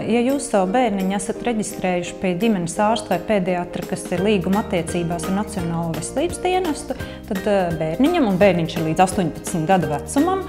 Ja jūs savu bērniņu esat reģistrējuši pie ģimenes ārsta vai pēdiatra, kas ir līguma attiecībās ar Nacionālo veselības dienestu, tad bērniņam, un bērniņš ir līdz 18 gadu vecumam,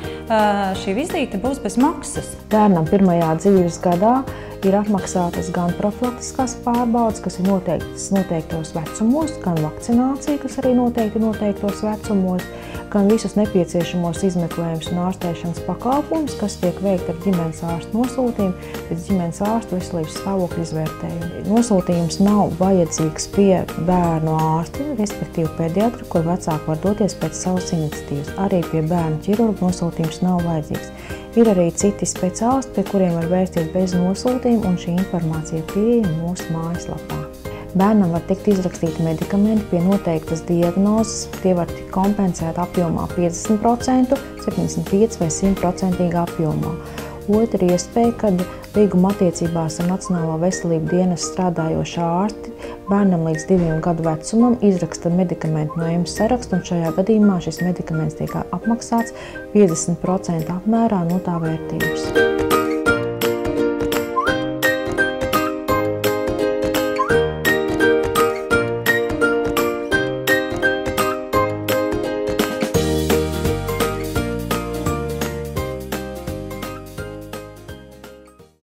šī vizīte būs bez maksas. Bērnam pirmajā dzīves gadā ir apmaksātas gan profilaktiskās pārbaudes, kas ir noteiktos vecumos, gan vakcinācija, kas arī noteiktos vecumos, gan visus nepieciešamos izmeklējumus un ārstēšanas pakalpumus, kas tiek veikti ar ģimenes ārsta nosūtījumu pēc ģimenes ārsta veselības stāvokļa izvērtējuma. Nosūtījums nav vajadzīgs pie bērnu ārsta, respektīvi pediatra, kur vecāki var doties pēc savas iniciatīvas. Arī pie bērnu ķirurga nosūtījums nav vajadzīgs. Ir arī citi speciālisti, pie kuriem var vērsties bez nosūtījuma, un šī informācija pieejama mūsu mājaslapā. Bērnam var tikt izrakstīti medikamenti pie noteiktas diagnozes, tie var tikt kompensēti apjomā 50%, 75% vai 100% apjomā. Otra iespēja, kad līguma attiecībās ar Nacionālo veselību dienestu strādājošā ārsti bērnam līdz 2 gadu vecumam izraksta medikamentu no EMS sarakstu, un šajā gadījumā šis medikaments tiek apmaksāts 50% apmērā no tā vērtības.